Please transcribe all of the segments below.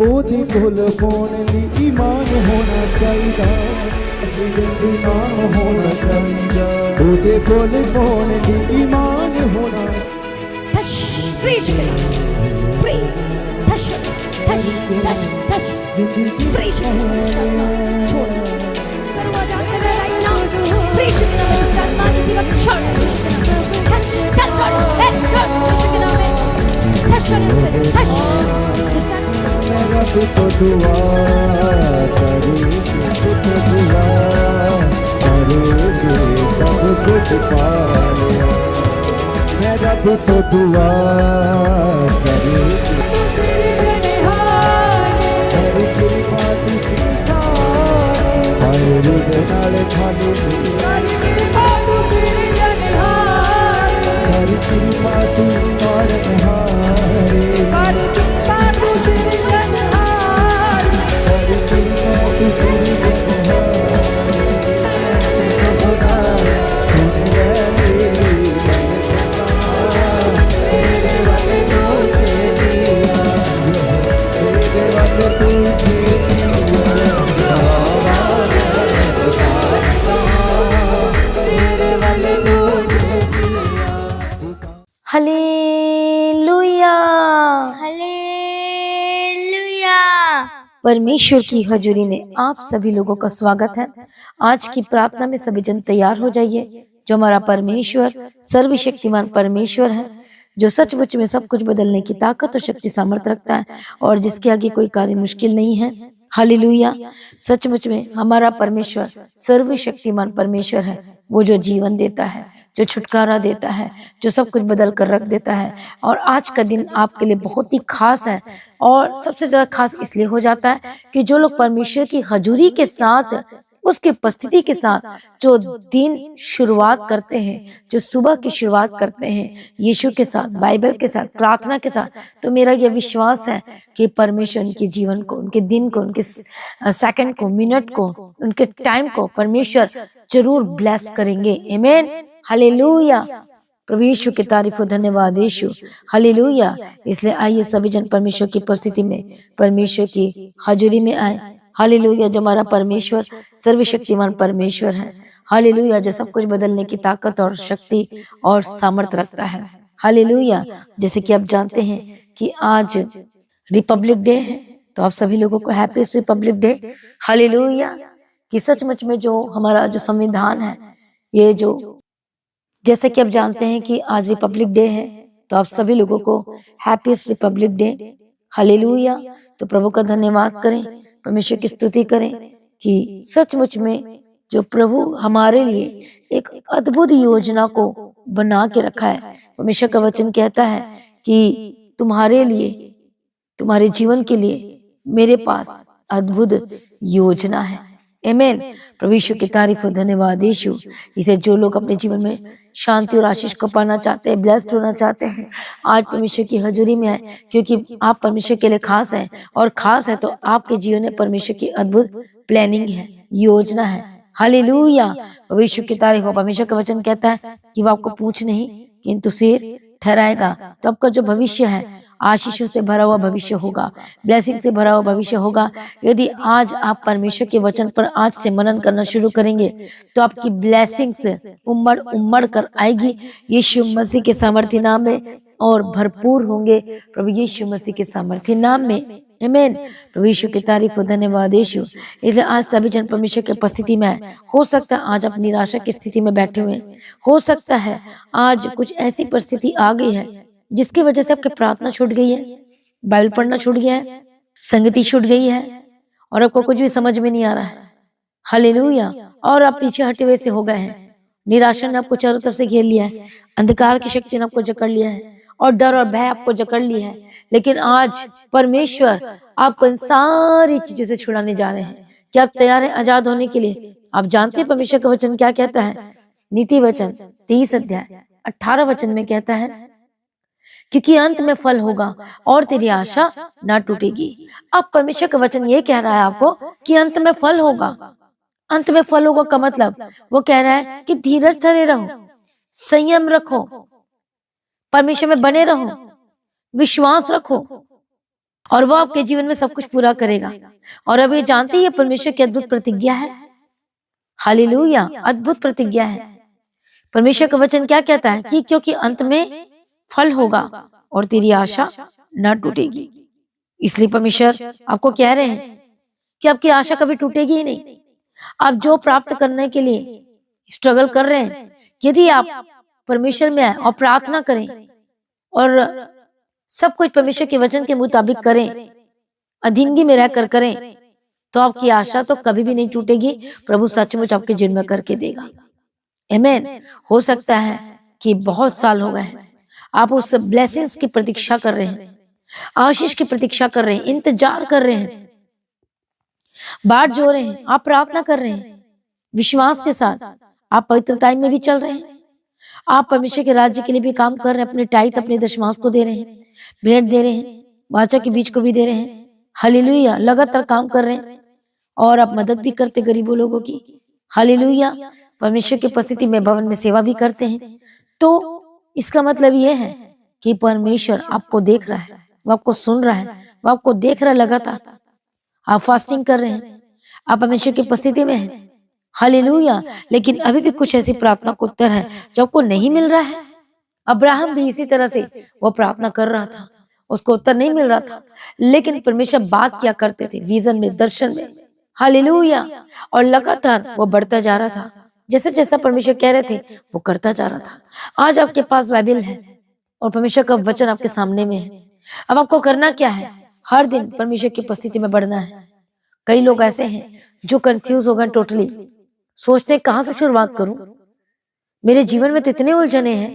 ਉਹਦੇ ਕੋਲ ਪਾਉਣ ਲਈ ਈਮਾਨ ਹੋਣਾ ਚਾਹੀਦਾ, ਈਮਾਨ ਹੋਣਾ ਚਾਹੀਦਾ, ਉਹਦੇ ਕੋਲ ਪਾਉਣ ਲਈ ईमान होना। touch free chicken free touch touch touch touch free chicken छोड़ दरवाजा कर right now free chicken में इसका मानी दिया छोड़ touch चल कर ए छोड़ chicken में touch touch मेरा तो दुआ करेगी, तो दुआ करेगी, सब कुछ पा लिया। मेरा तो दुआ करेगी, हरी तेरी बात की सारे हाय रुद नाले खाली हरी तेरी बात और हारे हालेलुया हालेलुया। परमेश्वर की हजूरी में आप सभी लोगों का स्वागत है। आज की प्रार्थना में सभी जन तैयार हो जाइए। जो हमारा परमेश्वर सर्वशक्तिमान परमेश्वर है, जो सचमुच में सब कुछ बदलने की ताकत और शक्ति सामर्थ्य रखता है और जिसके आगे कोई कार्य मुश्किल नहीं है। हालेलुया। सचमुच में हमारा परमेश्वर सर्वशक्तिमान परमेश्वर है, वो जो जीवन देता है, जो छुटकारा देता है, जो सब कुछ बदल कर रख देता है। और आज का दिन आपके लिए बहुत ही खास है और सबसे ज्यादा खास इसलिए हो जाता है कि जो लोग परमेश्वर की हजूरी के साथ, उसकी उपस्थिति के साथ जो दिन शुरुआत करते हैं, जो सुबह की शुरुआत करते हैं यीशु के साथ, बाइबल के साथ, प्रार्थना के साथ, तो मेरा यह विश्वास है कि परमेश्वर उनके जीवन को, उनके दिन को, उनके सेकंड को, मिनट को, उनके टाइम को परमेश्वर जरूर ब्लेस करेंगे। आमीन। हालेलुया। प्रभु यीशु की तारीफ और धन्यवाद यीशु। हालेलुया। इसलिए आइए सभी जन परमेश्वर की उपस्थिति में, परमेश्वर की हजूरी में आए। हालेलुया। जो हमारा परमेश्वर सर्वशक्तिमान परमेश्वर है। हालेलुया। जो सब कुछ बदलने की ताकत और शक्ति और सामर्थ्य रखता है। हालेलुया। जैसे कि आप जानते हैं कि आज रिपब्लिक डे है, तो आप सभी लोगों को हैप्पी रिपब्लिक डे। हालेलुया। कि सचमुच में जो हमारा जो संविधान है, ये जो जैसे कि आप जानते हैं कि आज रिपब्लिक डे है, तो आप सभी लोगों को हैप्पी रिपब्लिक डे। हालेलुया। तो प्रभु का धन्यवाद करें, परमेश्वर की स्तुति करें कि सचमुच में जो प्रभु हमारे लिए एक अद्भुत योजना को बना के रखा है। परमेश्वर का वचन कहता है कि तुम्हारे लिए, तुम्हारे जीवन के लिए मेरे पास अद्भुत योजना है। आमीन। प्रभु यीशु की तारीफ और धन्यवाद यीशु। इसे जो लोग अपने जीवन में शांति और आशीष को पाना चाहते हैं, ब्लेस्ड होना चाहते हैं, आज परमेश्वर की हजूरी में आए, क्योंकि आप परमेश्वर के लिए खास हैं और खास है तो आपके जीवन में परमेश्वर की अद्भुत प्लानिंग है, योजना है। हालेलुया। प्रभु यीशु की तारीफ हो। परमेश्वर का वचन कहता है कि वो आपको पूछ नहीं किंतु सिर ठहराएगा। तो आपका जो भविष्य है आशीषों से भरा हुआ भविष्य होगा, ब्लेसिंग से भरा हुआ भविष्य होगा। यदि आज आप परमेश्वर के वचन पर आज से मनन करना शुरू करेंगे तो आपकी ब्लेसिंग्स उमड़ उमड़ कर आएगी यीशु मसीह के सामर्थ्य नाम में, और भरपूर होंगे प्रभु यीशु मसीह के सामर्थ्य नाम में। आमीन। प्रभु यीशु की तारीफ और धन्यवाद यीशु। इसलिए आज सभी जन परमेश्वर की उपस्थिति में आए। हो सकता है आज आप निराशा की स्थिति में बैठे हुए, हो सकता है आज कुछ ऐसी परिस्थिति आ गई है जिसकी वजह से आपकी प्रार्थना छूट गई है, बाइबल पढ़ना छूट गया है, संगति छूट गई है और आपको कुछ भी समझ में नहीं आ रहा है। हालेलुया। और आप पीछे हटे हुए से हो गए हैं। निराशा ने आपको चारों तरफ से घेर लिया है, अंधकार की शक्ति ने आपको जकड़ लिया है और डर और भय आपको जकड़ लिया है। लेकिन आज परमेश्वर आपको इन सारी चीजों से छुड़ाने जा रहे हैं। क्या आप तैयार हैं आजाद होने के लिए? आप जानते हैं परमेश्वर का वचन क्या कहता है? नीति वचन 30 अध्याय 18 वचन में कहता है क्योंकि अंत में फल होगा और तेरी आशा ना टूटेगी। अब परमेश्वर का वचन ये कह रहा है आपको कि अंत में फल होगा। अंत में फल होगा का मतलब वो कह रहा है कि धीरज धरे रहो, संयम रखो, परमेश्वर में बने रहो, विश्वास रखो और वो आपके जीवन में सब कुछ पूरा करेगा। और अब ये जानते ही ये परमेश्वर की अद्भुत प्रतिज्ञा है। हालेलुया, अद्भुत प्रतिज्ञा है। परमेश्वर का वचन क्या कहता है कि क्योंकि अंत में फल होगा और तेरी आशा न टूटेगी। इसलिए परमेश्वर आपको कह रहे हैं कि आपकी आशा कभी टूटेगी ही नहीं। आप जो प्राप्त करने के लिए स्ट्रगल कर रहे हैं, यदि आप परमेश्वर में आए और प्रार्थना करें और सब कुछ परमेश्वर के वचन के मुताबिक करें, अधीनगी में रहकर करें, तो आपकी आशा तो कभी भी नहीं टूटेगी। प्रभु सचमुच आपके जीवन में करके देगा। आमीन। हो सकता है कि बहुत साल हो गए आप उस ब्लेसिंग्स की प्रतीक्षा कर रहे हैं, आशीष की प्रतीक्षा कर रहे हैं, इंतजार कर रहे हैं, बाट जो रहे हैं, आप प्रार्थना कर रहे हैं विश्वास के साथ, आप पवित्रता में भी चल रहे हैं, आप परमेश्वर के राज्य के लिए भी काम कर रहे हैं, अपने टाइट अपने दशमांश को दे रहे हैं, भेंट दे रहे हैं, वाचा के बीच को भी दे रहे हैं। हालेलुया, लगातार काम कर रहे हैं और आप मदद भी करते गरीबों लोगों की। हालेलुया, परमेश्वर की उपस्थिति में भवन में सेवा भी करते हैं। तो इसका मतलब यह है कि परमेश्वर आपको देख रहा है, वो आपको सुन रहा है, वो आपको देख रहा है लगातार। आप फास्टिंग कर रहे हैं, आप परमेश्वर की उपस्थिति में हैं। हालेलुया, लेकिन अभी भी कुछ ऐसी प्रार्थना का उत्तर है जो आपको नहीं मिल रहा है। अब्राहम भी इसी तरह से वो प्रार्थना कर रहा था, उसको उत्तर नहीं मिल रहा था, लेकिन परमेश्वर बात क्या करते थे विजन में, दर्शन में। हालेलुया, और लगातार वो बढ़ता जा रहा था। जैसे जैसा परमेश्वर कह रहे थे वो करता जा रहा था। आज आपके पास बाइबल है और परमेश्वर का वचन आपके सामने में है। अब आपको करना क्या है? हर दिन परमेश्वर की उपस्थिति में बढ़ना है। कई लोग ऐसे हैं जो कंफ्यूज हो गए टोटली, सोचते हैं कहां से शुरुआत करूं, मेरे जीवन में तो इतने उलझने हैं,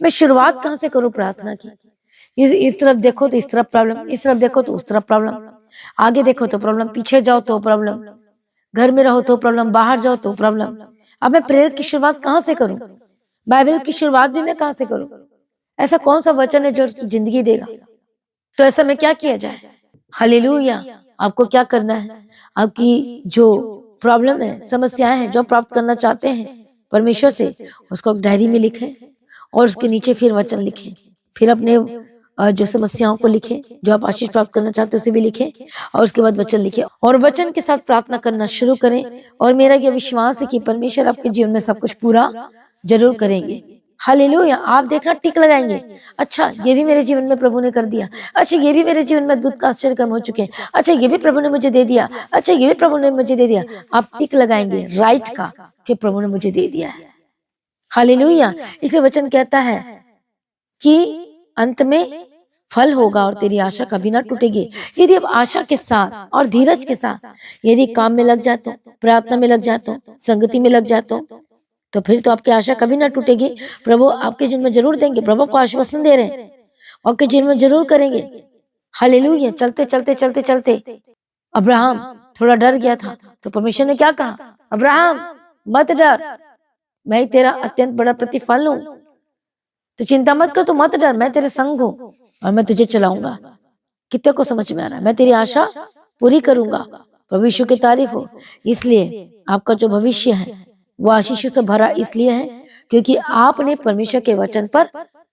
मैं शुरुआत कहां से करूं प्रार्थना की। इस तरफ देखो तो इस तरफ प्रॉब्लम, इस तरफ देखो तो उस तरफ प्रॉब्लम, आगे देखो तो प्रॉब्लम, पीछे जाओ तो प्रॉब्लम, घर में रहो तो प्रॉब्लम, बाहर जाओ तो प्रॉब्लम। अब मैं प्रेयर की शुरुआत कहां से करूं? बाइबल की शुरुआत भी मैं कहां से करूं? ऐसा कौन सा वचन है जो जिंदगी देगा? तो ऐसा में क्या किया जाए? हालेलुया, आपको क्या करना है? आपकी जो प्रॉब्लम है, समस्याएं हैं, जो प्राप्त करना चाहते हैं परमेश्वर से, उसको डायरी में लिखें और उसके नीचे फिर वचन लिखें, फिर अपने जो समस्याओं को लिखें, जो आप आशीष प्राप्त करना चाहते हैं उसे भी लिखें और उसके बाद वचन लिखें और वचन के साथ प्रार्थना करना शुरू करें। और मेरा यह विश्वास है कि परमेश्वर आपके जीवन में सब कुछ पूरा जरूर करेंगे। हालेलुया, आप देखना टिक लगाएंगे, अच्छा ये भी मेरे जीवन में प्रभु ने कर दिया, अच्छा ये भी मेरे जीवन में अद्भुत आश्चर्य कर्म हो चुके हैं, अच्छा ये भी प्रभु ने मुझे दे दिया, अच्छा ये भी प्रभु ने मुझे दे दिया। आप टिक लगाएंगे राइट का कि प्रभु ने मुझे दे दिया है। हालेलुया, इसलिए वचन कहता है कि अंत में फल होगा और तेरी आशा कभी ना टूटेगी। यदि आप आशा के साथ और धीरज के साथ यदि काम में लग जाते हो, प्रार्थना में लग जाते हो, संगति में लग जाते हो, तो फिर तो आपकी आशा कभी ना टूटेगी। प्रभु आपके जीवन में जरूर देंगे, प्रभु को आश्वासन दे रहे हैं, आपके जीवन में जरूर करेंगे। हालेलुया, चलते चलते चलते चलते अब्राहम थोड़ा डर गया था, तो परमेश्वर ने क्या कहा? अब्राहम मत डर, मैं तेरा अत्यंत बड़ा प्रतिफल हूं, तो चिंता मत कर, तू मत डर, मैं तेरे संग हूं और मैं तुझे चलाऊंगा। कितने को समझ में आ रहा है? मैं तेरी आशा पूरी करूंगा। भविष्य की तारीफ हो। इसलिए आपका जो भविष्य है वो आशीषों से भरा इसलिए है क्योंकि आपने परमेश्वर के वचन पर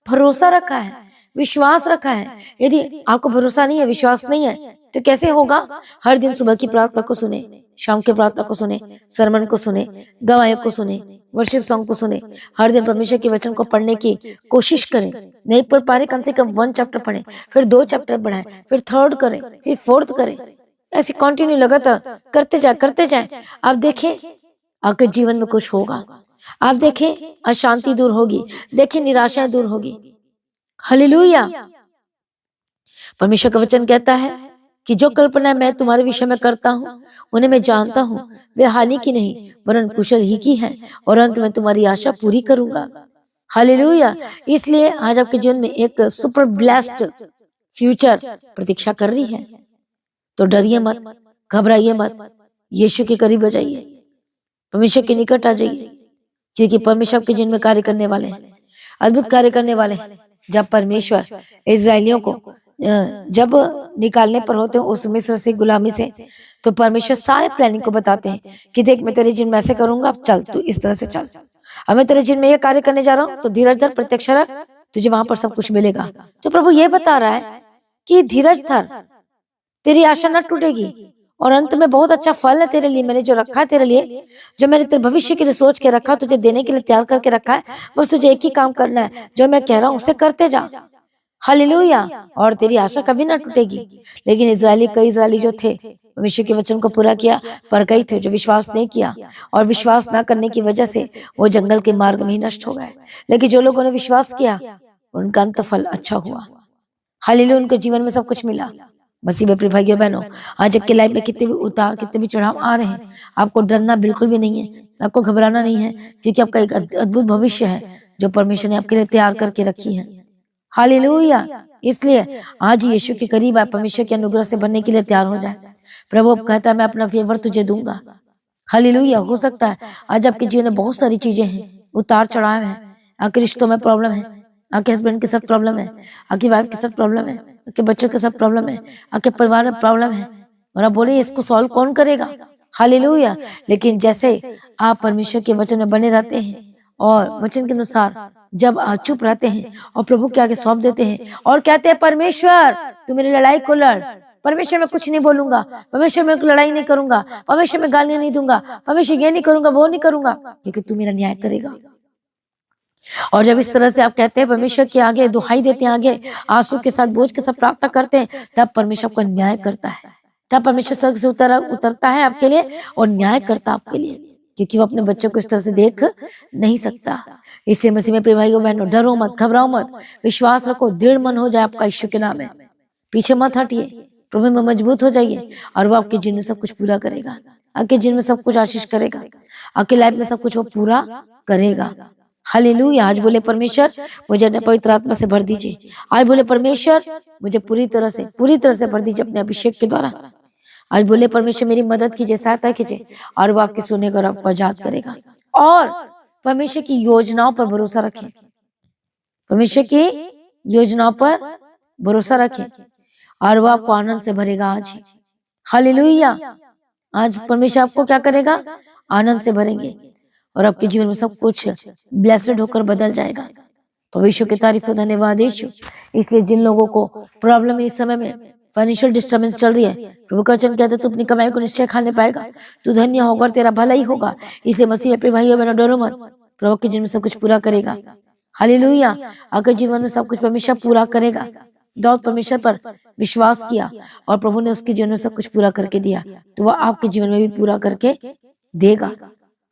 भरोसा रखा है, विश्वास रखा है। यदि आपको भरोसा नहीं है, विश्वास नहीं है, तो कैसे होगा? हर दिन सुबह की प्रार्थना को सुने, शाम के प्रार्थना को सुने, सरमन को सुने, गवायक को सुने, वर्शिप सॉन्ग को सुने, हर दिन परमेश्वर के वचन को पढ़ने की कोशिश करें। नहीं पढ़ पा रहे, कम से कम 1 चैप्टर पढ़ें, फिर 2 चैप्टर पढ़ें, फिर 3rd करें, फिर 4th करें। ऐसे कंटिन्यू लगातार करते जाए। आप देखें आपके जीवन में कुछ होगा। आप देखें अशांति दूर होगी, देखें निराशाएं दूर होगी। हालेलुया, परमेश्वर का वचन कहता है कि जो कल्पना मैं तुम्हारे विषय में करता हूँ उन्हें मैं जानता हूँ, वे हानि की नहीं वरन कुशल ही की है और अंत में तुम्हारी आशा पूरी करूंगा। हालेलुया, इसलिए आज आपके जीवन में एक सुपर ब्लेस्ड फ्यूचर प्रतीक्षा कर रही है। तो डरिए मत, घबराइए मत, यीशु के करीब आ जाइए, परमेश्वर के निकट आ जाइए, क्योंकि परमेश्वर आपके जीवन में कार्य करने वाले हैं, अद्भुत कार्य करने वाले हैं। जब परमेश्वर इस्राएलियों को जब निकालने पर होते हैं उस मिस्र से, गुलामी से, तो परमेश्वर सारे प्लानिंग को बताते हैं कि देख मैं तेरे जीवन में ऐसे करूंगा, अब चल तू इस तरह से चल, अब मैं तेरे जीवन में ये कार्य करने जा रहा हूँ, तो धीरज धर, प्रत्यक्ष रख, तुझे वहां पर सब कुछ मिलेगा। तो प्रभु ये बता रहा है कि धीरज धर, तेरी आशा न टूटेगी और अंत में बहुत अच्छा फल है तेरे लिए। मैंने जो रखा है तेरे लिए, जो मैंने तेरे भविष्य के लिए सोच के रखा, तुझे देने के लिए तैयार करके रखा है, बस तुझे एक ही काम करना है, जो मैं कह रहा हूँ उसे करते जा। हालेलुया। और तेरी आशा कभी ना टूटेगी। लेकिन कई इजरायली जो थे, परमेश्वर के वचन को पूरा किया, पर कई थे जो विश्वास नहीं किया, और विश्वास ना करने की वजह से वो जंगल के मार्ग में ही नष्ट हो गए। लेकिन जो लोगों ने विश्वास किया, उनका अंत फल अच्छा हुआ। हालेलुया। उनके जीवन में सब कुछ मिला। मसीह में प्रिय भाइयों बहनों, आज आपकी लाइफ में कितने भी उतार, कितने भी चढ़ाव आ रहे हैं, आपको डरना बिल्कुल भी नहीं है, आपको घबराना नहीं है, क्योंकि आपका एक अद्भुत भविष्य है जो परमेश्वर ने आपके लिए तैयार करके रखी है। हालेलुया। इसलिए आज यीशु के करीब आप परमेश्वर के अनुग्रह से बनने के लिए तैयार हो जाए। प्रभु अब कहता है मैं अपना फेवर तुझे दूंगा। हालेलुया। हो सकता है आज आपके जीवन में बहुत सारी चीजें हैं, उतार चढ़ाव है, आपके रिश्तों में प्रॉब्लम है, आपके हस्बैंड के साथ प्रॉब्लम है, आपकी वाइफ के साथ प्रॉब्लम है, आपके बच्चों के साथ प्रॉब्लम है, आपके परिवार में प्रॉब्लम है, और आप बोले इसको सॉल्व कौन करेगा। हालेलुया। लेकिन जैसे आप परमेश्वर के वचन में बने रहते हैं और वचन के अनुसार जब आप चुप रहते हैं और प्रभु के आगे सौंप देते हैं और कहते हैं परमेश्वर तू मेरी लड़ाई को लड़, परमेश्वर मैं कुछ नहीं बोलूंगा, परमेश्वर मैं लड़ाई नहीं करूंगा, परमेश्वर मैं गालियां नहीं दूंगा, परमेश्वर ये नहीं करूंगा, वो नहीं करूंगा, क्योंकि तू मेरा न्याय करेगा। और जब इस तरह से आप कहते हैं परमेश्वर के आगे, दुहाई देते हैं आगे, आंसू के साथ, बोझ के साथ प्रार्थना करते हैं, तब परमेश्वर आपका न्याय करता है। तब परमेश्वर स्वर्ग से उतरता है आपके लिए और न्याय करता है आपके लिए, क्योंकि वो अपने बच्चों को इस तरह से देख नहीं सकता। इससे मसीह में प्रिय भाइयों बहनों, डरो मत, घबराओ मत, विश्वास रखो, दृढ़ मन हो जाए आपका यीशु के नाम में। पीछे मत हटिए, प्रभु में मजबूत हो जाइए, और वो आपके जीवन में सब कुछ पूरा करेगा, आपके जीवन में सब कुछ आशीष करेगा, आपके लाइफ में सब कुछ वो पूरा करेगा। हालेलुया। आज बोले परमेश्वर मुझे अपने पवित्र आत्मा से भर दीजिए। आज बोले परमेश्वर मुझे पूरी तरह से भर दीजिए अपने अभिषेक के द्वारा। आज बोले परमेश्वर मेरी मदद कीजिए, सहायता कीजिए, और वो आपके सुनेगा और आपको आजाद करेगा। और परमेश्वर की योजनाओं पर भरोसा रखें, परमेश्वर की योजनाओं पर भरोसा रखें, और वो आपको आनंद से भरेगा आज ही। हालेलुया। आज परमेश्वर आपको क्या करेगा, आनंद से भरेंगे, और आपके जीवन में सब कुछ ब्लेस्ड होकर बदल जाएगा। परमेश्वर की तारीफ, धन्यवाद यीशु। इसलिए जिन लोगों को प्रॉब्लम इस समय में फाइनेंशियल डिस्टर्बेंस चल रही है, प्रभु का वचन कहता है तू अपनी कमाई को निश्चय खाने पाएगा, तू धन्य होगा और तेरा भला ही होगा। इसलिए मसीह अपने भाइयों बहनों डरो मत, प्रभु के जीवन में सब कुछ पूरा करेगा। हालेलुया। आपके जीवन में सब कुछ परमेश्वर पूरा करेगा। दाऊद परमेश्वर पर विश्वास किया और प्रभु ने उसके जीवन में सब कुछ पूरा करके दिया, तो वह आपके जीवन में भी पूरा करके देगा।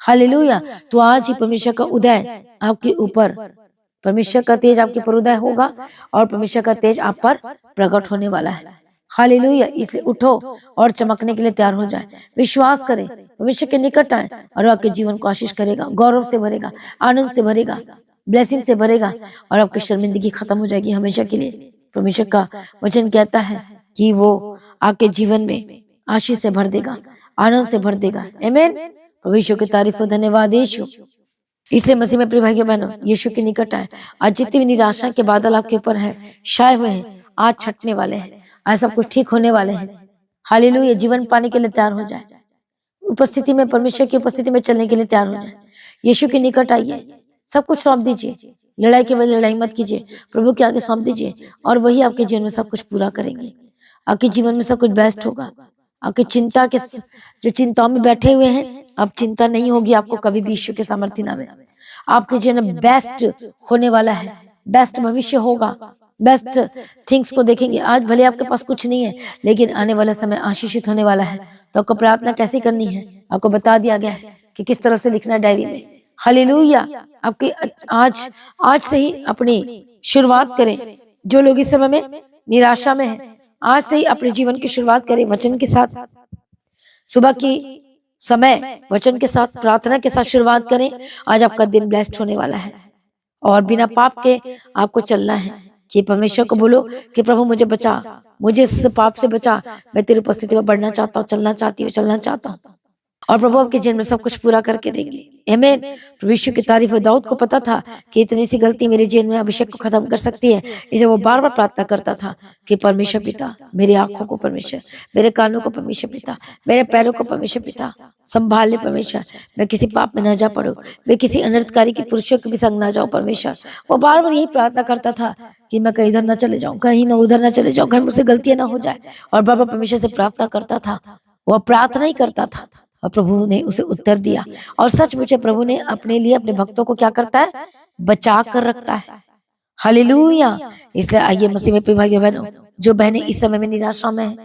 हालेलुया। तो आज ही परमेश्वर का उदय आपके ऊपर, परमेश्वर का तेज आपके पर उदय होगा, और परमेश्वर का तेज आप पर प्रकट होने वाला है। हालेलुया। इसलिए उठो और चमकने के लिए तैयार हो जाए, विश्वास करें, परमेश्वर के निकट आए, और आपके जीवन को आशीष करेगा, गौरव से भरेगा, आनंद से भरेगा, ब्लेसिंग से भरेगा, और आपकी शर्मिंदगी खत्म हो जाएगी हमेशा के लिए। परमेश्वर का वचन कहता है कि वो आपके जीवन में आशीष से भर देगा, आनंद से भर देगा। आमीन। परमेश्वर की तारीफ हो, धन्यवाद यीशु। इसलिए मसीह में प्रिय भाइयों बहनों, यीशु के निकट आए। आज जितनी भी निराशा के बादल आपके ऊपर है, छाए हुए हैं, आज छटने वाले हैं, आज सब कुछ ठीक होने वाले हैं। हालेलुया। जीवन पाने के लिए तैयार हो जाए, उपस्थिति में, परमेश्वर की उपस्थिति में चलने के लिए तैयार हो जाए। यीशु के निकट आइए, सब कुछ सौंप दीजिए, लड़ाई के बदले लड़ाई मत कीजिए, प्रभु के आगे सौंप दीजिए, और वही आपके जीवन में सब कुछ पूरा करेंगे। आपके जीवन में सब कुछ बेस्ट होगा। आपकी चिंता के, जो चिंताओं में बैठे हुए हैं, अब चिंता नहीं होगी आपको कभी भी यीशु के सामर्थ्य नाम में। आपके जीवन में बेस्ट होने वाला है, बेस्ट भविष्य होगा, बेस्ट थिंग्स को देखेंगे। आज भले आपके पास कुछ नहीं है, लेकिन आने वाला समय आशीषित होने वाला है। तो आपको प्रार्थना कैसे करनी है आपको बता दिया गया है कि किस तरह से लिखना है डायरी में। हालेलुया। आपकी आज से ही अपनी शुरुआत करें। जो लोग इस समय में निराशा में हैं, आज से ही अपने जीवन की शुरुआत करें वचन के साथ। सुबह की समय वचन के साथ, प्रार्थना के साथ शुरुआत करें। आज आपका दिन ब्लेस्ड होने वाला है, और बिना पाप के आपको चलना है। कि परमेश्वर को बोलो कि प्रभु मुझे बचा, मुझे इस पाप से बचा, मैं तेरी उपस्थिति में बढ़ना चाहता हूँ, चलना चाहती हूँ, चलना चाहता हूँ। और प्रभु आपके जीवन में सब कुछ पूरा करके देंगे। आमीन। प्रभु यीशु की तारीफ हो। दाऊद को पता था कि इतनी सी गलती मेरे जीवन में अभिषेक को खत्म कर सकती है, इसे वो बार बार प्रार्थना करता था कि परमेश्वर पिता, मेरी आंखों को परमेश्वर, मेरे कानों को परमेश्वर पिता, मेरे पैरों को परमेश्वर पिता संभाल ले परमेश्वर। मैं किसी पाप में न जा पड़ू, मैं किसी अनर्थकारी के पुरुषों के भी संग ना जाऊं परमेश्वर। वो बार बार यही प्रार्थना करता था कि मैं कहीं इधर ना चले जाऊं, कहीं मैं उधर ना चले जाऊं, कहीं मुझसे गलतियां ना हो जाए। और बाबा परमेश्वर से प्रार्थना करता था, वो प्रार्थना ही करता था और प्रभु ने उसे उत्तर दिया। और सच मुझे प्रभु ने अपने लिए अपने भक्तों को क्या करता है, बचा कर रखता है। हालेलुया। इसलिए आइए मसीह में प्रिय भाइयों बहनों, जो बहनें इस समय में निराशा में है,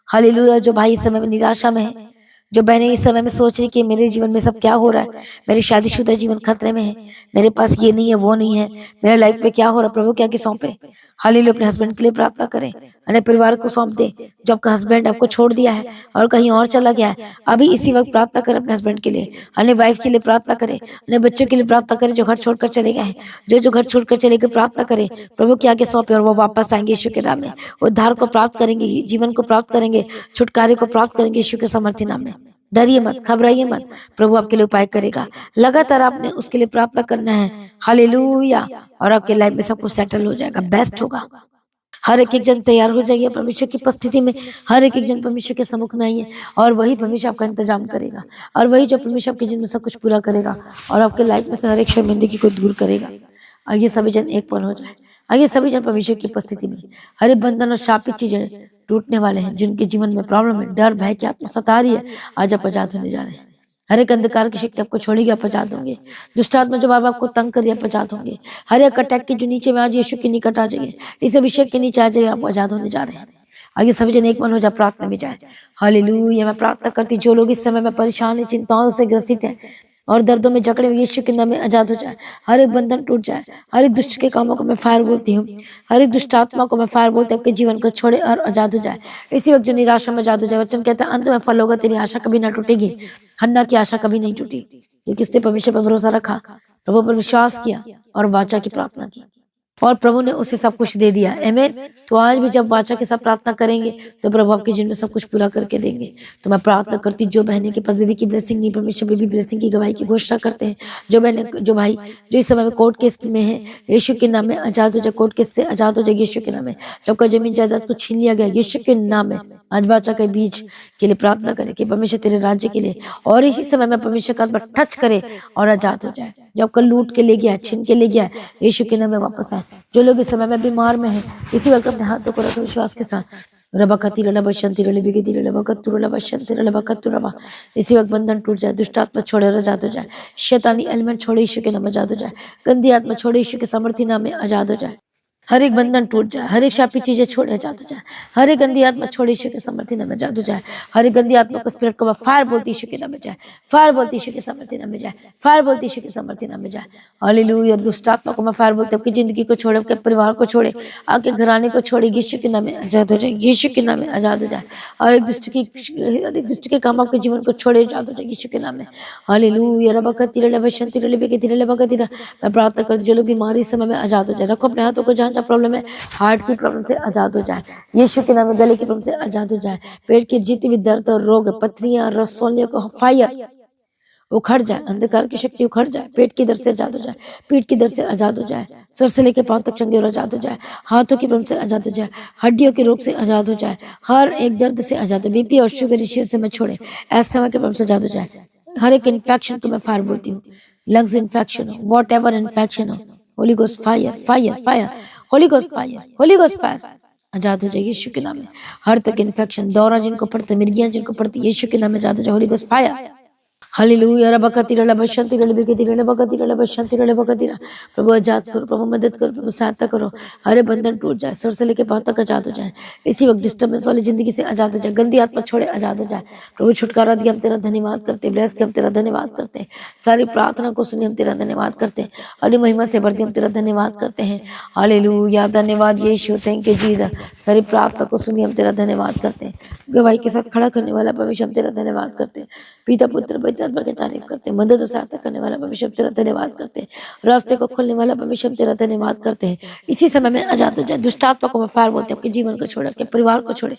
हालेलुया, जो भाई इस समय में निराशा में है, जो बहनें इस समय में सोच रही कि मेरे जीवन में सब क्या हो रहा है, मेरी शादीशुदा जीवन खतरे में है, मेरे पास ये नहीं है वो नहीं है, मेरे लाइफ में क्या हो रहा है, प्रभु क्या के सौंपे। हालेलुया। अपने हस्बैंड के लिए प्रार्थना करें, अपने परिवार को सौंप दे। जो आपका हस्बैंड आपको छोड़ दिया है और कहीं और चला गया है, अभी इसी वक्त प्रार्थना करें अपने हस्बैंड के लिए, अपने वाइफ के लिए प्रार्थना करें, अपने बच्चों के लिए प्रार्थना करें जो घर छोड़कर चले गए हैं। जो घर छोड़कर चले गए, प्रार्थना करें, प्रभु के आगे सौंपे और वो वापस आएंगे यीशु के नाम में। उद्धार को प्राप्त करेंगे, जीवन को प्राप्त करेंगे, छुटकारे को प्राप्त करेंगे यीशु के सामर्थ्य नाम में। डरिए मत, घबराइए मत, प्रभु आपके लिए उपाय करेगा। लगातार आपने उसके लिए प्रार्थना करना है। हालेलुया। और आपके लाइफ में सब कुछ सेटल हो जाएगा, बेस्ट होगा। हर एक जन तैयार हो जाइए परमेश्वर की उपस्थिति में। हर एक जन परमेश्वर के सम्मुख में आइए और वही परमेश्वर आपका इंतजाम करेगा और वही जो परमेश्वर आपके जीवन में सब कुछ पूरा करेगा और आपके लाइफ में से हर एक शर्मिंदगी को दूर करेगा। आइए सभी जन एक पन हो जाए। आइए सभी जन परमेश्वर की उपस्थिति में। हर एक बंधन और शापित चीजें टूटने वाले हैं, जिनके जीवन में प्रॉब्लम है, डर भय की आत्मा सता रही है, आज आप आजाद होने जा रहे हैं। हर एक अंधकार की शक्ति आपको छोड़ेगी, आप आजाद होंगे। दुष्ट आत्मा जो बार बार आपको तंग करिए, आप आजाद होंगे। हर एक अटैक के जो नीचे में आज यीशु के निकट आ जाइए, इस अभिषेक के नीचे आ जाइए, आप आजाद होने जा रहे हैं। आइए सभी जन एक मन हो जाए, प्रार्थना में जाए। हालेलुया। मैं प्रार्थना करती, जो लोग इस समय में परेशान है, चिंताओं से ग्रसित हैं और दर्दों में जकड़े हुए, यीशु के नाम में आजाद हो जाए। हर एक बंधन टूट जाए। हर एक दुष्ट के कामों को मैं फायर बोलती हूँ, हर एक दुष्ट आत्मा को मैं फायर बोलती हूँ, आपके जीवन को छोड़े और आजाद हो जाए। इसी वक्त जो निराशा में आजाद हो जाए। वचन कहता है अंत में फल होगा, तेरी आशा कभी ना टूटेगी। हन्ना की आशा कभी नहीं टूटी, क्योंकि उसने परमेश्वर पर भरोसा रखा, प्रभु पर विश्वास किया और वाचा की प्रार्थना की और प्रभु ने उसे सब कुछ दे दिया। आमीन। तो आज भी जब वाचा के साथ प्रार्थना करेंगे तो प्रभु आपके जीवन में सब कुछ पूरा करके देंगे। तो मैं प्रार्थना करती, जो बहने के पास बेबी की ब्लेसिंग नहीं, परमेश्वर बेबी ब्लेसिंग की गवाही की घोषणा करते हैं। जो बहने, जो भाई जो इस समय में कोर्ट केस में है, यीशु के नाम में आजाद हो जाए, कोर्ट केस से आजाद हो जाए यीशु के नाम में। सबका जमीन जायदाद को छीन लिया गया, यीशु के नाम में आज वाचा के बीज के लिए प्रार्थना करें कि परमेश्वर तेरे राज्य के लिए और इसी समय में परमेश्वर का टच करे और आजाद हो जाए। जो आपका लूट के ले गया, छीन के ले गया, यीशु के नाम में वापस आए। जो लोग इस समय में बीमार में हैं, इसी वक्त अपने हाथों को रखो विश्वास के साथ। इसी वक्त बंधन टूट जाए, दुष्ट आत्मा छोड़े और आजाद हो जाए। शैतानी एलिमेंट छोड़े, यीशु के नाम में आजाद हो जाए। गंदी आत्मा छोड़े, यीशु के सामर्थ्य नाम में आजाद हो जाए। हर एक बंधन टूट जाए, हर एक शापी चीजें छोड़े आजाद हो जाए। हर एक गंदी आत्मा छोड़े, यीशु के सामर्थ्य नाम में आजाद हो जाए। हर एक गंदी आत्मा को स्पिरिट को फायर बोलती यीशु के नाम में जाए, फायर बोलती यीशु के सामर्थ्य नाम में जाए, फायर बोलती यीशु के सामर्थ्य नाम में जाए। हालेलुया। दुष्ट आत्मा को मैं फायर बोलती हूँ, आपकी जिंदगी को छोड़े, आपके परिवार को छोड़े, आपके घराने को छोड़े, यीशु के नाम में आजाद हो जाए, यीशु के नाम में आजाद हो जाए। और एक दुष्ट के काम आपके जीवन को छोड़े, आजाद हो जाए यीशु के नाम में। हालेलुया। मैं प्रार्थना करती, जो लोग बीमारी इस समय में आजाद हो जाए। रखो अपने हाथों को, जहाँ जहाँ प्रॉब्लम है, हार्ट की प्रॉब्लम से आजाद हो जाए यीशु के नाम में। गले की प्रॉब्लम से आजाद हो जाए। पेट की जितनी भी दर्द और रोग, पथरियां, रसोलियों को फायर उखड़ जाए, अंधकार की शक्ति उखड़ जाए। पेट की दर्द से आजाद हो जाए, पीठ की दर्द से आजाद हो जाए, सर से लेकर पांव तक चंगे और आजाद हो जाए। हाथों की प्रॉब्लम से आजाद हो जाए, हड्डियों के रोग से आजाद हो जाए, हर एक दर्द से आजाद हो। बीपी और शुगर इश्यू से मैं छोड़े, अस्थमा के प्रॉब्लम से आजाद हो जाए। हर एक इन्फेक्शन को मैं फायर बोलती हूँ, लंग्स इन्फेक्शन हो, वॉट एवर इन्फेक्शन हो, holy ghost fire, fire, fire, holy ghost fire, holy ghost fire, आजाद हो जाए यीशु के नाम में। हर तक इन्फेक्शन, दौरा जिनको पड़ते, मिर्गियां जिनको पड़ती, यीशु के नाम में आजाद हो जाए, होली गोस्ट फायर। हालेलुया। प्रभु आजाद करो, प्रभु मदद करो, प्रभु सहायता करो। हरे बंधन टूट जाए, सर से लेके पांव तक आजाद हो जाए। इसी वक्त डिस्टर्बेंस वाली जिंदगी से आजाद हो जाए, गंदी आत्मा छोड़े, आजाद हो जाए। प्रभु छुटकारा दिया, हम तेरा धन्यवाद करते, ब्लेस के हम तेरा धन्यवाद करते हैं। सारी प्रार्थना को सुनी, हम तेरा धन्यवाद करते हैं। हरी महिमा से भर दी, हम तेरा धन्यवाद करते हैं। हालेलुया। धन्यवाद यीशु, थैंक यू जीसस। सारी प्रार्थना को सुनी, हम तेरा धन्यवाद करते हैं। गवाही के साथ खड़ा करने वाला परमेश्वर, हम तेरा धन्यवाद करते हैं। पिता पुत्र पवित्र आत्मा की तारीफ करते हैं। मदद और सहायता करने वाला परमेश्वर, तेरा धन्यवाद करते हैं। रास्ते को खोलने वाला परमेश्वर, तेरा धन्यवाद करते हैं। इसी समय में आजाद हो जाए, दुष्ट आत्मा को मैं फायर बोलते हैं, आपके जीवन को छोड़े, आपके परिवार को छोड़े,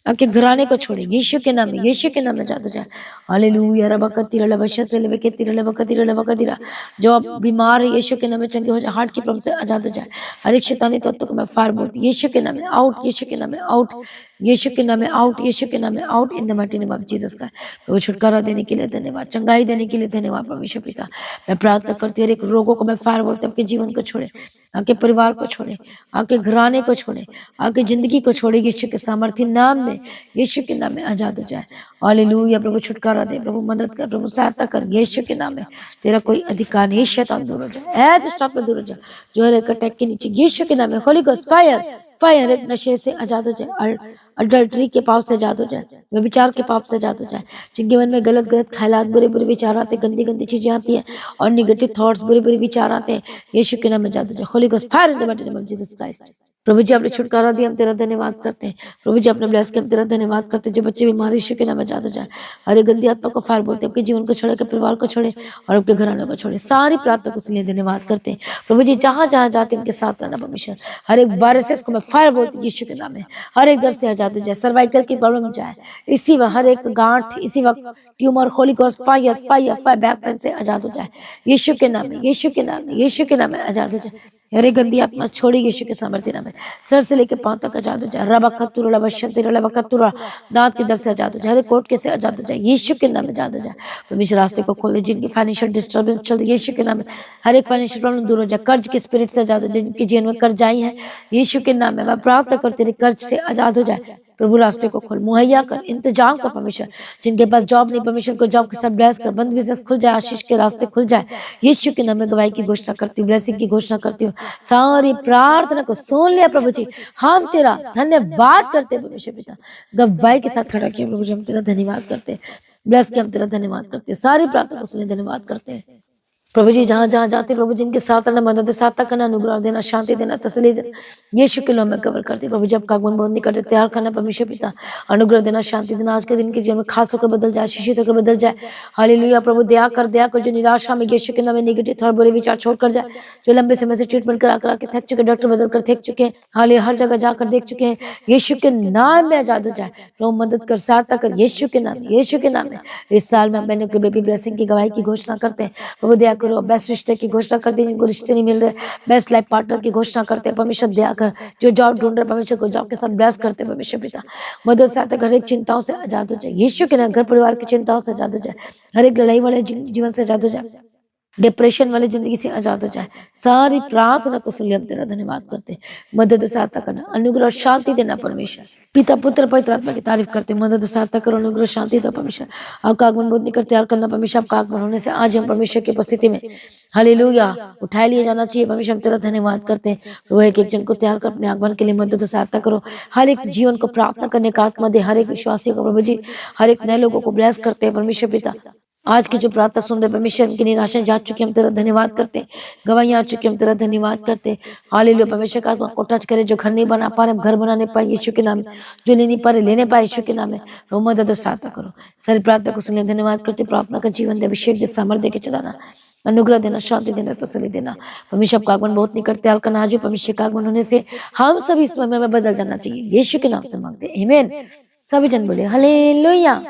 आपके घराने को छोड़े यीशु के नाम में, यीशु के नाम में जादू जाए। हालेलुया रबकतिरा लबशत लेबकेतिरा लबकतिरा लबकतिरा। जो आप बीमार है यीशु के नाम में चंगे हो जाए, हार्ट की प्रॉब्लम से आजाद हो जाए। हर एक शैतानी तत्व को मैं फायर बोलती यीशु के नाम में आउट, यीशु के नाम में आउट, यीशु के नाम में आउट, यीशु के नाम में out in the mighty name of Jesus Christ. प्रभु छुटकारा देने के लिए धन्यवाद, चंगाई देने के लिए धन्यवाद परमेश्वर पिता। मैं प्रार्थना करती हूँ हर एक रोगों को मैं फायर बोलती हूँ, आपके जीवन को छोड़े, आपके परिवार को छोड़े, आपके घराने को छोड़े, आपकी जिंदगी को छोड़े यीशु के सामर्थ्य नाम में, यीशु के नाम में आजाद हो जाए। हालेलुया प्रभु छुटकारा दे, प्रभु मदद कर, प्रभु सहायता कर यीशु के नाम में। तेरा कोई अधिकार नहीं, शैतान दूर हो जाए, ऐ दुष्ट आत्मा दूर हो जाए, जो हर एक अटैक के नीचे यीशु के नाम में होली गोस्ट फायर, फायर एक नशे से आजाद हो जाए, अडल्ट्री के पाप से आजाद हो जाए, व्यभिचार के पाप से आजाद हो जाए। जिनके मन में गलत गलत ख्यालात, बुरे बुरे विचार आते, गंदी गंदी चीजें आती हैं और निगेटिव थॉट्स, बुरे बुरे विचार आते हैं, यीशु के नाम में आजाद हो जाए। Holy ghost fire in the mighty name of Jesus Christ. प्रभु जी आपने छुटकारा दिया, हम तेरा धन्यवाद करते हैं। प्रभु जी आपने ब्लेस किया, हम तेरा धन्यवाद करते हैं। जो बच्चे बीमार यीशु के नाम में आजाद हो जाए, हर गंदी आत्मा को फायर बोलते हैं, आपके जीवन को छोड़े, आपके परिवार को छोड़े और आपके घराने को छोड़े। सारी प्रार्थना को इसलिए धन्यवाद करते हैं। प्रभु जी जहां जहां जाते हैं उनके साथ रहना परमेश्वर। हर एक वायरसेस को मैं फायर बोलती हूँ यीशु के नाम में, हर एक दर से आजाद हो जाए, सर्वाइकल की प्रॉब्लम जाए इसी वक्त, हर एक गांठ इसी वक्त, tumour Holi ghost fire fire fire, back pain से आजाद हो जाए यीशु के नाम में, यीशु के नाम में, यीशु के नाम में आजाद हो जाए। अरे गंदी आत्मा छोड़ी यीशु के सामर्थ्य नाम में, सर से लेके पांव तक आजाद हो जाए। रबकतुरा लबशतिरा लबकतुरा, दांत के दर से आजाद हो जाए, हर कोर्ट के से आजाद हो जाए यीशु के नाम में आजाद हो जाए। परमेश्वर रास्ते को खोल दे, जिनकी फाइनेंशियल डिस्टर्बेंस चल रही है यीशु के नाम में, हर एक फाइनेंशियल प्रॉब्लम दूर हो जाए, कर्ज के स्पिरिट से आजाद हो जाए, जिनके जीवन में कर्ज आई है यीशु के नाम में मैं प्रार्थना करती हूँ कर्ज से आजाद हो जाए। प्रभु रास्ते को खोल, मुहैया कर, इंतजाम कर परमेश्वर। जिनके पास जॉब नहीं परमेश्वर को जॉब के साथ ब्लेस कर, बंद बिजनेस खुल जाए, आशीष के रास्ते खुल जाए यीशु के नाम में। गवाही की घोषणा करती हूँ, ब्लेसिंग की घोषणा करती हूँ। सारी प्रार्थना को सुन लिया प्रभु जी, हम तेरा धन्यवाद करते हैं परमेश्वर पिता। गवाही के साथ खड़ा किया प्रभु जी, हम तेरा धन्यवाद करते हैं, ब्लेस के हम तेरा धन्यवाद करते हैं। सारी प्रार्थना को सुन धन्यवाद करते हैं प्रभु जी। जहां जहां जाते प्रभु जी इनके साथ रहना, मदद सहायता करना, अनुग्रह देना, शांति देना, तसल्ली देना यीशु के नाम में कवर करते प्रभु जी। आपका आगमन बहुत नहीं करते, तैयार करना परमेश्वर पिता, अनुग्रह देना, शांति देना, आज के दिन के जीवन में खास होकर बदल जाए, शिक्षित होकर बदल जाए। हालेलुया प्रभु दया कर, दया कर। जो निराशा में यीशु के नाम में नेगेटिव थॉट, बुरे विचार छोड़कर जाए, जो लंबे समय से ट्रीटमेंट करा के थक चुके, डॉक्टर बदल कर थक चुके हैं, हाल हर जगह जाकर देख चुके हैं, यीशु के नाम में आजाद हो जाए। प्रभु मदद कर, सहायता कर यीशु के नाम में, यीशु के नाम में। इस साल में बहनों के बेबी ब्लेसिंग की गवाही की घोषणा करते हैं प्रभु, दया करो। बेस्ट रिश्ते की घोषणा करते हैं, जिनको रिश्ते नहीं मिल रहे, बेस्ट लाइफ पार्टनर की घोषणा करते हैं परमेश्वर, दया कर। जो जॉब ढूंढ रहे परमेश्वर को जॉब के साथ ब्लेस करते हैं परमेश्वर पिता। मदद सहायता कर, हर एक चिंताओं से आजाद हो जाए यीशु के नाम। घर परिवार की चिंताओं से आजाद हो जाए, हर एक लड़ाई वाले जीवन से आजाद हो जाए, डिप्रेशन वाली जिंदगी से आजाद हो जाए। सारी प्रार्थना को सुन हम तेरा धन्यवाद करते हैं। मदद सहायता करना, अनुग्रह शांति देना परमेश्वर पिता, पुत्र पवित्र आत्मा की तारीफ करते हैं। मदद सहायता करो, अनुग्रह शांति दो परमेश्वर। आपका आगमन बहुत निकट तैयार करना परमेश्वर। आपका आगमन होने से आज हम परमेश्वर की उपस्थिति में हालेलुया उठाए लिए जाना चाहिए परमेश्वर, हम तेरा धन्यवाद करते हैं। वो एक एक जन को तैयार कर अपने आगमन के लिए मदद सहायता करो। हर एक जीवन को प्रार्थना करने का आत्मा दे, हर एक विश्वासियों को प्रभु जी, हर एक नए लोगों को ब्लेस करते हैं परमेश्वर पिता। आज की जो प्रार्थना सुन रहे परमेश्वर, उनकी निराशा जा चुकी, हम तेरा धन्यवाद करते हैं। गवाहियां आ चुकी, हम तेरा धन्यवाद करते हैं। हालेलुया परमेश्वर का आत्मा को टच करे, जो घर नहीं बना पा रहे घर बनाने पाए यीशु के नाम, जो ले नहीं पा रहे लेने पाए यीशु के नाम में। वो मदद और सहायता करो। सारी प्रार्थना को सुनने धन्यवाद करते। प्रार्थना का जीवन दे, अभिषेक दे, सामर्थ्य दे के चलाना, अनुग्रह देना, शांति देना, तसल्ली देना परमेश्वर। आपका आगमन बहुत निकट तैयार करना। आज परमेश्वर का आगमन होने से हम सभी इस समय में बदल जाना चाहिए यीशु के नाम से मांगते हैं, आमीन। सभी जन बोले हालेलुया।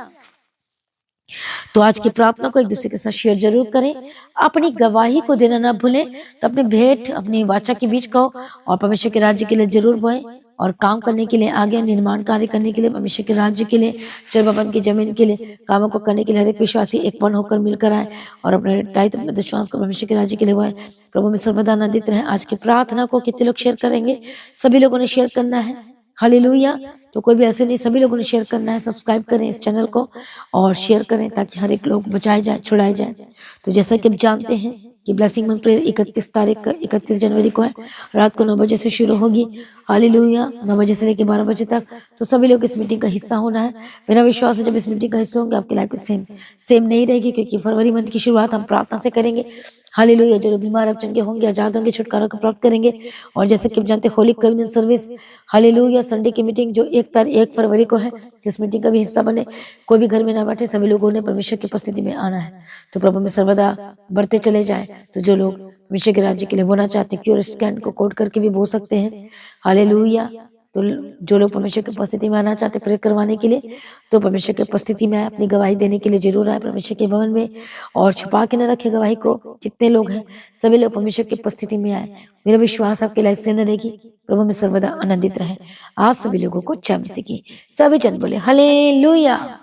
तो आज की प्रार्थना को एक दूसरे के साथ शेयर जरूर करें। अपनी गवाही को देना ना भूलें। तो अपने भेंट, अपनी वाचा के बीच कहो और परमेश्वर के राज्य के लिए जरूर बोएं और काम करने के लिए आगे, निर्माण कार्य करने के लिए, परमेश्वर के राज्य के लिए, चरबपन की जमीन के लिए कामों को करने के लिए हर एक विश्वासी एक मन होकर मिलकर आए और अपने टाइट अपने विश्वास को परमेश्वर के राज्य के लिए बोए। प्रभु में सर्वदा आनंदित रहे। आज की प्रार्थना को कितने लोग शेयर करेंगे? सभी लोगों ने शेयर करना है। हालेलुया। तो कोई भी ऐसे नहीं, सभी लोगों ने शेयर करना है। सब्सक्राइब करें इस चैनल को और शेयर करें ताकि हर एक लोग बचाए जाए, छुड़ाए जाए। तो जैसा कि आप जानते हैं कि ब्लेसिंग मंथ प्रेयर 31 जनवरी को है, रात को 9 बजे से शुरू होगी। हालेलुया, 9 बजे से लेकर 12 बजे तक। तो सभी लोग इस मीटिंग का हिस्सा होना है। मेरा विश्वास है जब इस मीटिंग का हिस्सा होंगे आपकी लाइफ सेम नहीं रहेगी, क्योंकि फरवरी मंथ की शुरुआत हम प्रार्थना से करेंगे। हालेलुया। जो बीमार अब चंगे होंगे, आजाद होंगे, छुटकारा को प्राप्त करेंगे। और जैसे कि आप जानते हैं holy communion service, hallelujah, Sunday की मीटिंग जो 1 फरवरी को है, इस मीटिंग का भी हिस्सा बने। कोई भी घर में ना बैठे, सभी लोगों ने परमेश्वर की उपस्थिति में आना है। तो प्रभु में सर्वदा बढ़ते चले जाए। तो जो लोग परमेश्वर के राज्य के लिए बोना चाहते हैं, क्यूर स्कैन को कोड करके भी बोल सकते हैं। हालेलुया। तो जो लोग परमेश्वर की उपस्थिति में आना चाहते प्रेयर करवाने के लिए, तो परमेश्वर की उपस्थिति में आए, अपनी गवाही देने के लिए जरूर आए परमेश्वर के भवन में, और छुपा के न रखे गवाही को। जितने लोग हैं सभी लोग परमेश्वर की उपस्थिति में आए। मेरा विश्वास आपकी लाइफ से न रहेगी, प्रभु में सर्वदा आनंदित रहे। आप सभी लोगों को जय मसीह की। सभी जन बोले हालेलुया।